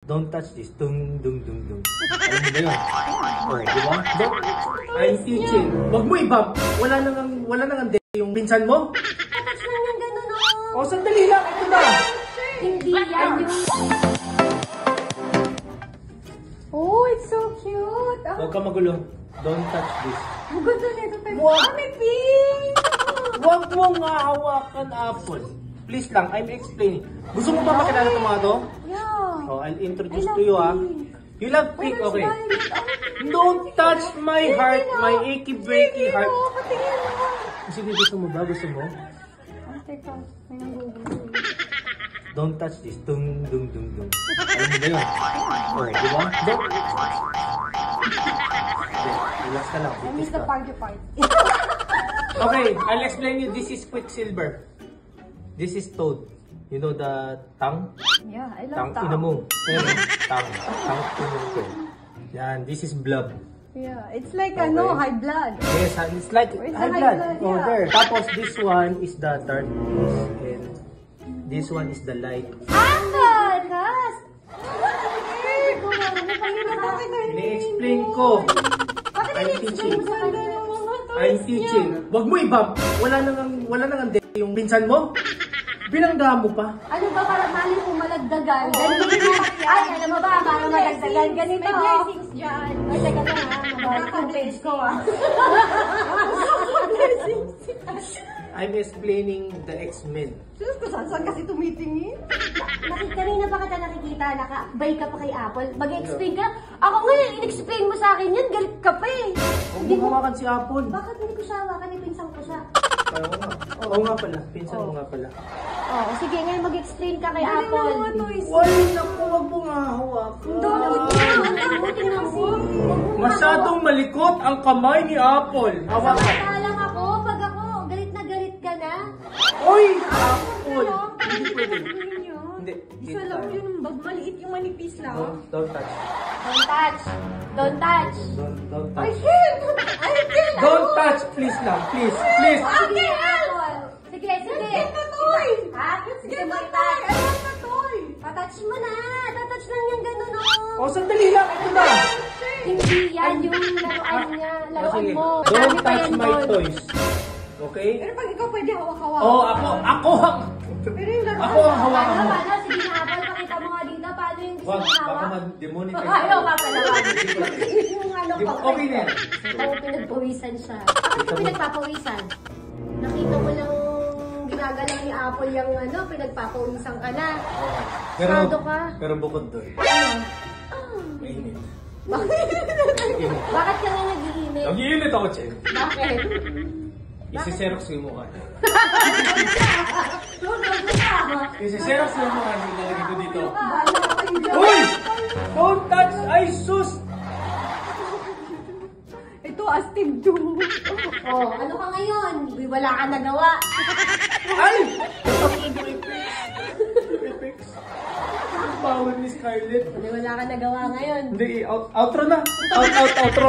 Don't touch this. Dung, dung, dung, dung. Alam mo ba yun? Oh, di ba? I'm teaching. Wag mo i-bump. Wala nang yung pinsan mo. Touch lang yung gano'n, oh. Oh, sandali lang. Ito na. Hindi yan yung... Oh, it's so cute. Ah. Huwag ka magulo. Don't touch this. Ang ganda nito tayo. Wag. Ah, may pink! Huwag mo nga hawakan, Apple. Please lang, I'm explaining. Gusto mo ba makilala itong mga to? Yeah. Oh, I'll introduce I love to you, ah. pink. You love pink, Oh, okay. there's violet. Oh. Don't touch my heart, my achy-breaky Sige, heart. no, patingin mo. Sige, gusto mo ba? Gusto mo? Oh, teka. May nanggugulo. Don't touch this. Dung, dung, dung, dung. Alam mo ba yun? Oh, di ba? Don't. Okay, relax ka lang. I miss the party part. Okay, I'll explain you. This is Quicksilver. This is Toad. You know the tongue? Yeah, I Tongue love ina mo. Tongue ina mo. Yan, this is Blob. Yeah, it's like Okay. high blood. Yes, it's like Where's the high high blood. blood? Oh, Yeah. there. Tapos this one is the darkness and this one is the light. Ah, Kas! Ini-explain ko. I'm teaching. I'm teaching. Wag mo i-bump. Wala nang yung pinsan mo. Binangga mo pa. Ano ba para mali kung malagdagan? Ganito. Ay, alam mo ba, para malagdagan. Ganito. May blessings dyan. Ay, teka lang ha. Nakaka-bless ko ah. I'm explaining the X-Men. Sus ko, saan kasi tumitingin? Kanina pa kita nakikita, nakabay ka pa kay Apple. Mag-explain ka. Ako nga, in-explain mo sa akin yan, galit ka pa eh. Huwag mo hawakan si Apple. Bakit hindi ko siya hawakan? Ipinsang ko siya. Oo nga pala. Pinsan mo nga pala. Oh, sige, ngayon mag-explain ka kay Apple. Wala naku, wag mo nga hawakan. Tingnan mo. Masyadong malikot ang kamay ni Apple. Hawakan. Samantalang ako, pag ako, galit na galit ka na. Oy! Apple! Hindi pwede. Hindi. Isa lang yun, maliit yung manipis lang. Don't touch. Don't touch. Don't touch. Don't I touch. can't! I can't! Don't touch, please lang. Please, please. Sige, Apple. Sige, sige. Get the toy! Ha? Get Sige the mo toy! I i-touch. want the toy! Tatouch mo na. Tatouch lang yung gano'n oh. Oh, sandali lang. Ito na. Hindi yan yung laruan niya. Laruan Sige. mo. Don't Marami pa touch yan my doon. toys. Okay? Pero pag ikaw pwede hawak-hawak. Oh, ako. Pero yung laruan. Ako ang hawakan mo. Paano? Sige na, Apple. Pakita mo nga dito. Paano yung gusto Wag, mo baka hawak? mag-demonetize. Ayaw, papalawag. Yung ano Di ba, pa. okay na yan. Oo, pinagpawisan siya. Bakit ka pinagpapawisan? Nakita mo lang ginagalaw ni Apple yung pinagpapawisan ka na. Sado ka. Pero bukod doon. Ano? Mainit. Bakit ka nga nag-iinit? Nag-iinit ako, Chen. Bakit? Isi-xerox yung mukha niya. Doon, nagkasama. Isi-xerox yung mukha niya. Ilalagay ko dito. Bahala ka kayo dyan. Uy! Don't touch! Ay, sus! Ito, astig do. Oh, ano ka ngayon? Uy, wala ka nagawa. Ay! Apex. Power ni Scarlett. Uy, wala ka nagawa ngayon. Hindi, outro na. Outro.